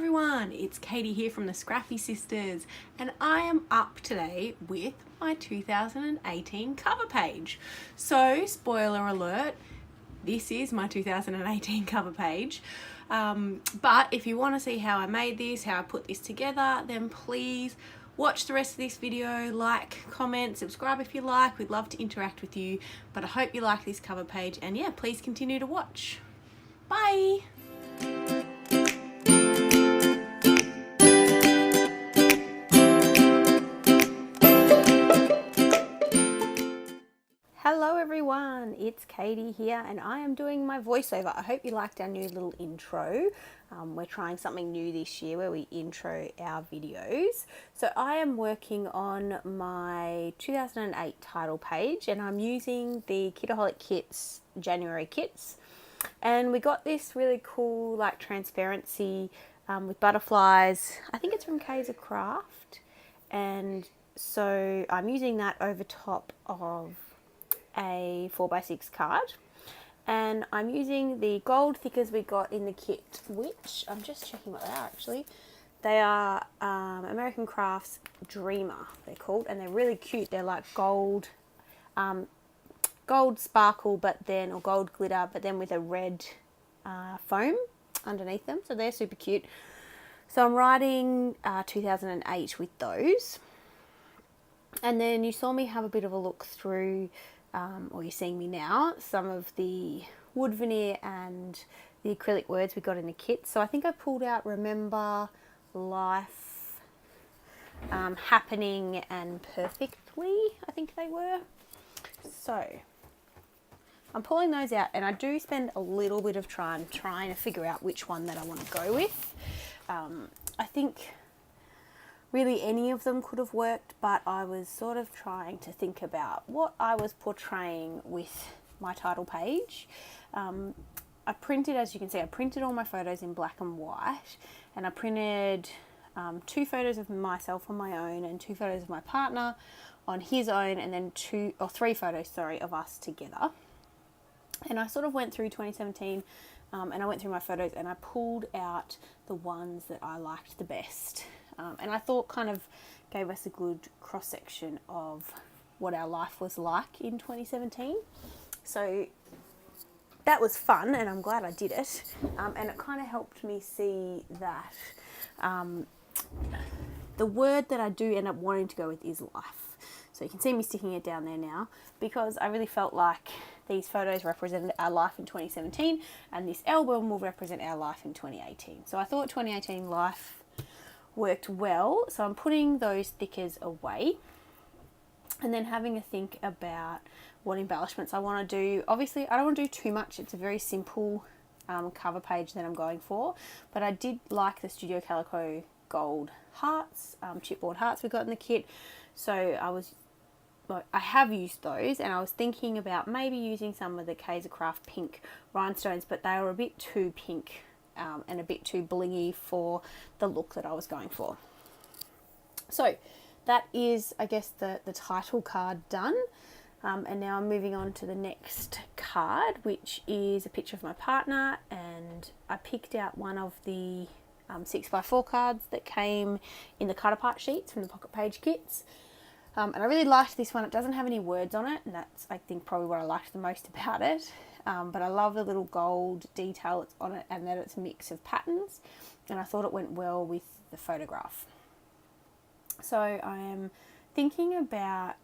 everyone, it's Katie here from the Scrappy Sisters, and I am up today with my 2018 cover page. So, spoiler alert, this is my 2018 cover page. But if you want to see how I made this, how I put this together, then please watch the rest of this video, like, comment, subscribe if you like. We'd love to interact with you, but I hope you like this cover page, and yeah, please continue to watch. Bye! Hello everyone, it's Katie here and I am doing my voiceover. I hope you liked our new little intro. We're trying something new this year where we intro our videos. So I am working on my 2008 title page and I'm using the Kitaholic Kits January kits. And we got this really cool like transparency with butterflies. I think it's from Kaiser Craft. And so I'm using that over top of a 4x6 card, and I'm using the gold thickers we got in the kit, which I'm just checking what they are actually. They are American Crafts Dreamer, they're called, and they're really cute. They're like gold sparkle, but then, or gold glitter, but then with a red foam underneath them, so they're super cute. So I'm writing 2008 with those, and then you saw me have a bit of a look through or you're seeing me now, some of the wood veneer and the acrylic words we got in the kit. So I think I pulled out Remember, Life, Happening and Perfectly, I think they were. So I'm pulling those out, and I do spend a little bit of time trying to figure out which one that I want to go with. I think really any of them could have worked, but I was sort of trying to think about what I was portraying with my title page. I printed, as you can see, I printed all my photos in black and white, and I printed 2 photos of myself on my own and 2 photos of my partner on his own, and then 3 photos, sorry, of us together. And I sort of went through 2017 and I went through my photos and I pulled out the ones that I liked the best. And I thought kind of gave us a good cross-section of what our life was like in 2017. So that was fun, and I'm glad I did it. And it kind of helped me see that the word that I do end up wanting to go with is life. So you can see me sticking it down there now, because I really felt like these photos represented our life in 2017, and this album will represent our life in 2018. So I thought 2018 life worked well, so I'm putting those thickers away and then having a think about what embellishments I want to do. Obviously I don't want to do too much, it's a very simple cover page that I'm going for, but I did like the Studio Calico gold hearts, chipboard hearts we got in the kit, so I have used those, and I was thinking about maybe using some of the Kaiser Craft pink rhinestones, but they were a bit too pink and a bit too blingy for the look that I was going for. So that is, I guess, the title card done. And now I'm moving on to the next card, which is a picture of my partner, and I picked out one of the 6x4 cards that came in the cut apart sheets from the pocket page kits. And I really liked this one. It doesn't have any words on it, and that's, I think, probably what I liked the most about it. But I love the little gold detail that's on it, and that it's a mix of patterns, and I thought it went well with the photograph. So I am thinking about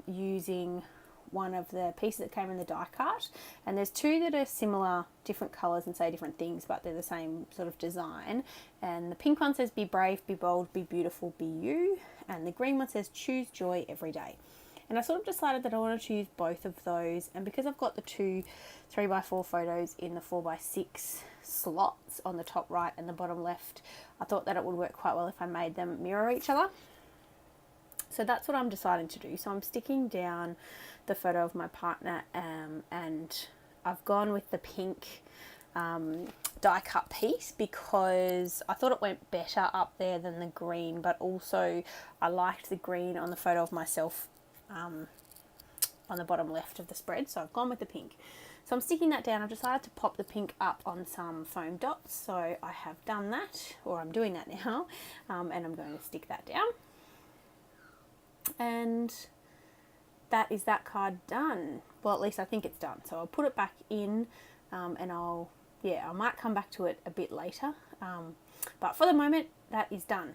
using one of the pieces that came in the die cut, and there's 2 that are similar, different colours and say different things, but they're the same sort of design. And the pink one says be brave, be bold, be beautiful, be you, and the green one says choose joy every day. And I sort of decided that I wanted to use both of those, and because I've got the 2 3x4 photos in the 4x6 slots on the top right and the bottom left, I thought that it would work quite well if I made them mirror each other. So that's what I'm deciding to do. So I'm sticking down the photo of my partner, and I've gone with the pink die cut piece because I thought it went better up there than the green, but also I liked the green on the photo of myself on the bottom left of the spread, so I've gone with the pink. So I'm sticking that down. I've decided to pop the pink up on some foam dots. So I have done that, or I'm doing that now, and I'm going to stick that down. And that is that card done. Well, at least I think it's done. So I'll put it back in, and I might come back to it a bit later. But for the moment, that is done.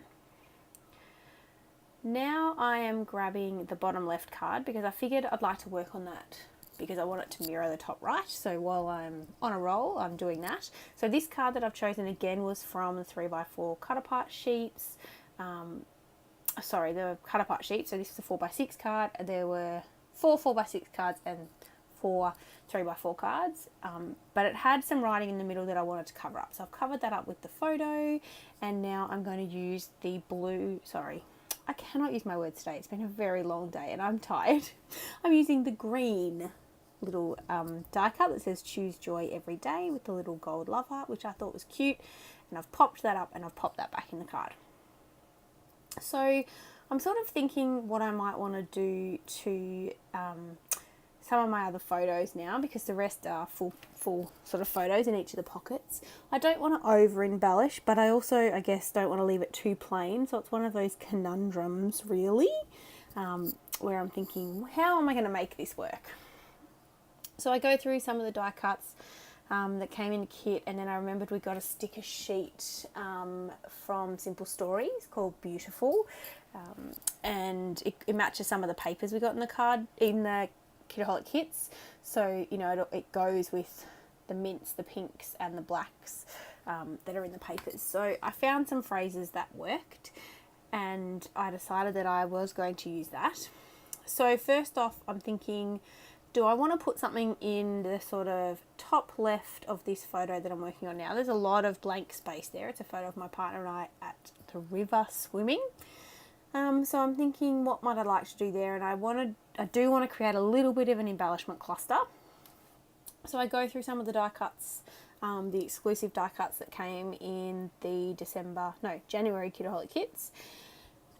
Now I am grabbing the bottom left card because I figured I'd like to work on that because I want it to mirror the top right. So while I'm on a roll, I'm doing that. So this card that I've chosen again was from the 3x4 cut apart sheets. The cut apart sheet. So this is a 4x6 card. There were 4 4x6 cards and 4 3x4 cards. But it had some writing in the middle that I wanted to cover up. So I've covered that up with the photo, and now I'm going to use the blue, I cannot use my words today. It's been a very long day and I'm tired. I'm using the green little die cut that says choose joy every day with the little gold love heart, which I thought was cute. And I've popped that up and I've popped that back in the card. So I'm sort of thinking what I might want to do to some of my other photos now, because the rest are full sort of photos in each of the pockets. I don't want to over embellish, but I also, I guess, don't want to leave it too plain. So it's one of those conundrums really, where I'm thinking, how am I going to make this work? So I go through some of the die cuts that came in the kit, and then I remembered we got a sticker sheet from Simple Stories called Beautiful, and it matches some of the papers we got in the card, in the Kitaholic kits. So, you know, it goes with the mints, the pinks and the blacks that are in the papers. So I found some phrases that worked, and I decided that I was going to use that. So first off, I'm thinking, do I want to put something in the sort of top left of this photo that I'm working on now? There's a lot of blank space there. It's a photo of my partner and I at the river swimming. So I'm thinking, what might I like to do there? And I do want to create a little bit of an embellishment cluster. So I go through some of the die cuts, the exclusive die cuts that came in the January Kitaholic kits.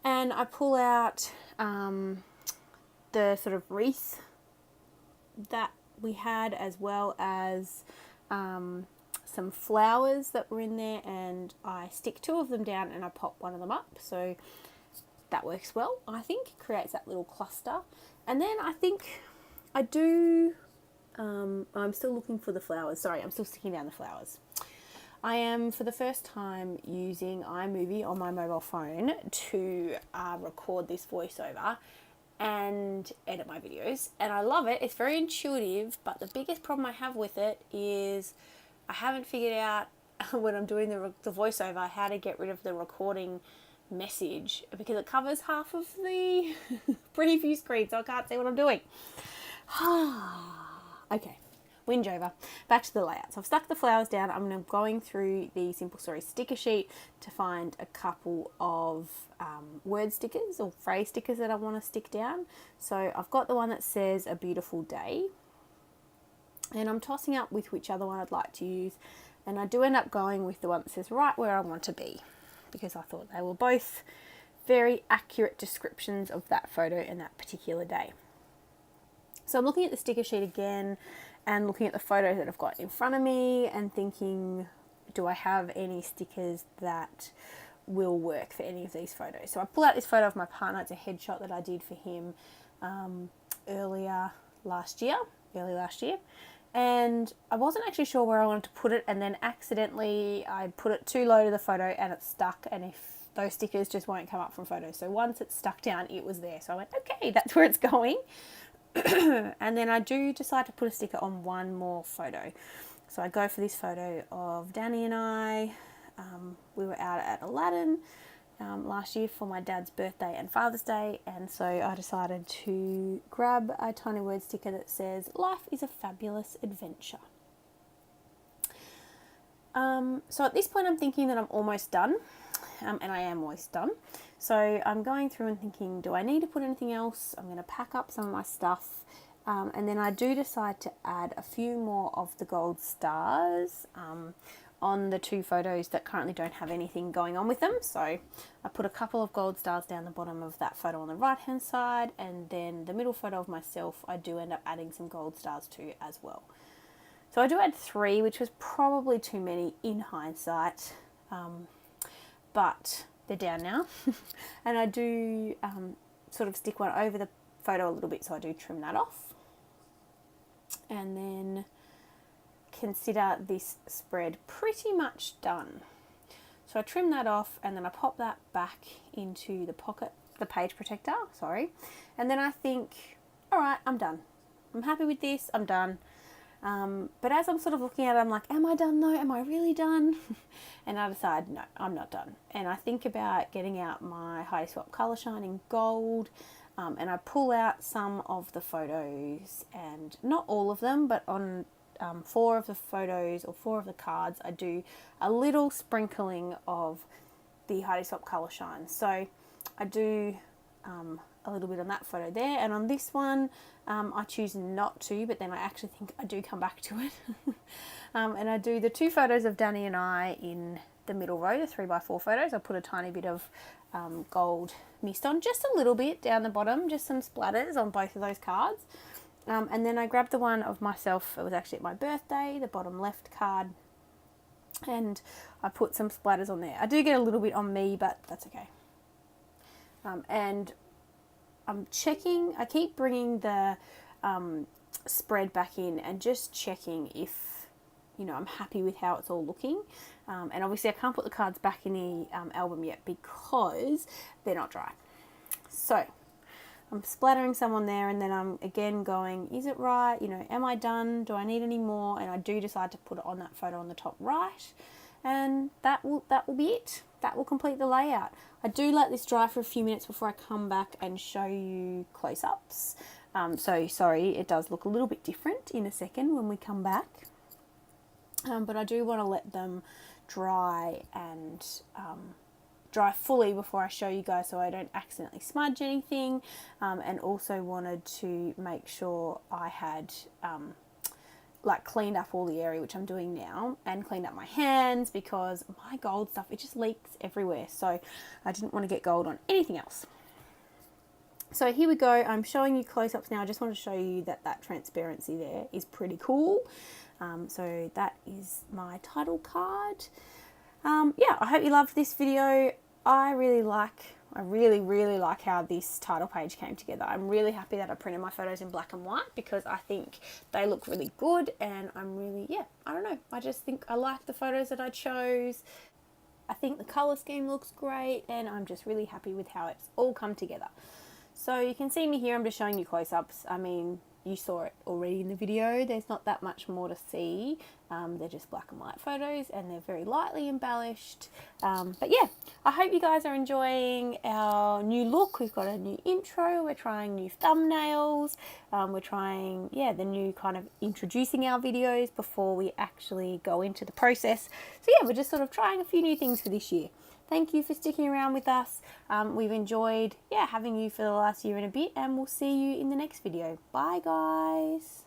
And I pull out the sort of wreath that we had, as well as some flowers that were in there, and I stick 2 of them down and I pop one of them up. So that works well, I think. Creates that little cluster. And then I think I do, I'm still looking for the flowers. Sorry, I'm still sticking down the flowers. I am, for the first time, using iMovie on my mobile phone to record this voiceover and edit my videos, and I love it. It's very intuitive, but the biggest problem I have with it is I haven't figured out when I'm doing the voiceover how to get rid of the recording message, because it covers half of the preview screen, so I can't see what I'm doing. Okay, whinge over. Back to the layout. So I've stuck the flowers down. I'm going through the Simple Stories sticker sheet to find a couple of word stickers or phrase stickers that I want to stick down. So I've got the one that says a beautiful day, and I'm tossing up with which other one I'd like to use, and I do end up going with the one that says right where I want to be, because I thought they were both very accurate descriptions of that photo and that particular day. So I'm looking at the sticker sheet again and looking at the photos that I've got in front of me and thinking, do I have any stickers that will work for any of these photos? So I pull out this photo of my partner. It's a headshot that I did for him early last year. And I wasn't actually sure where I wanted to put it, and then accidentally I put it too low to the photo and it stuck, and if those stickers just won't come up from photos. So once it's stuck down, it was there. So I went, okay, that's where it's going. And then I do decide to put a sticker on one more photo. So I go for this photo of Danny and I. We were out at Aladdin last year for my dad's birthday and Father's Day, and so I decided to grab a tiny word sticker that says life is a fabulous adventure. So at this point I'm thinking that I'm almost done, and I am almost done. So I'm going through and thinking, do I need to put anything else? I'm going to pack up some of my stuff, and then I do decide to add a few more of the gold stars on the 2 photos that currently don't have anything going on with them. So I put a couple of gold stars down the bottom of that photo on the right hand side, and then the middle photo of myself I do end up adding some gold stars to as well. So I do add 3, which was probably too many in hindsight, but they're down now. And I do sort of stick one over the photo a little bit, so I do trim that off. And then consider this spread pretty much done. So I trim that off and then I pop that back into the pocket, the page protector, sorry. And then I think, all right, I'm done. I'm happy with this, I'm done. But as I'm sort of looking at it, I'm like, am I done though? Am I really done? And I decide, no, I'm not done. And I think about getting out my Heidi Swapp Colour Shine in gold, and I pull out some of the photos, and not all of them, but on 4 of the photos or 4 of the cards, I do a little sprinkling of the Heidi Swapp Colour Shine. So I do a little bit on that photo there, and on this one I choose not to, but then I actually think I do come back to it. And I do the 2 photos of Danny and I in the middle row, the 3x4 photos. I put a tiny bit of gold mist on, just a little bit down the bottom, just some splatters on both of those cards. And then I grabbed the one of myself, it was actually at my birthday, the bottom left card, and I put some splatters on there. I do get a little bit on me, but that's okay. And I'm checking, I keep bringing the spread back in and just checking if, you know, I'm happy with how it's all looking. And obviously I can't put the cards back in the album yet because they're not dry. So I'm splattering some on there, and then I'm again going, is it right? You know, am I done? Do I need any more? And I do decide to put it on that photo on the top right. And that will be it. That will complete the layout. I do let this dry for a few minutes before I come back and show you close-ups. So sorry, it does look a little bit different in a second when we come back. But I do want to let them dry and dry fully before I show you guys, so I don't accidentally smudge anything, and also wanted to make sure I had like cleaned up all the area, which I'm doing now, and cleaned up my hands because my gold stuff, it just leaks everywhere, so I didn't want to get gold on anything else. So here we go, I'm showing you close-ups now. I just want to show you that transparency there is pretty cool. So that is my title card. Yeah, I hope you loved this video. I really like how this title page came together. I'm really happy that I printed my photos in black and white because I think they look really good, and I'm really, I don't know, I just think I like the photos that I chose. I think the colour scheme looks great, and I'm just really happy with how it's all come together. So you can see me here, I'm just showing you close-ups. I mean, you saw it already in the video. There's not that much more to see. They're just black and white photos, and they're very lightly embellished. But yeah, I hope you guys are enjoying our new look. We've got a new intro. We're trying new thumbnails. We're trying, the new kind of introducing our videos before we actually go into the process. So yeah, we're just sort of trying a few new things for this year. Thank you for sticking around with us. We've enjoyed having you for the last year and a bit, and we'll see you in the next video. Bye guys.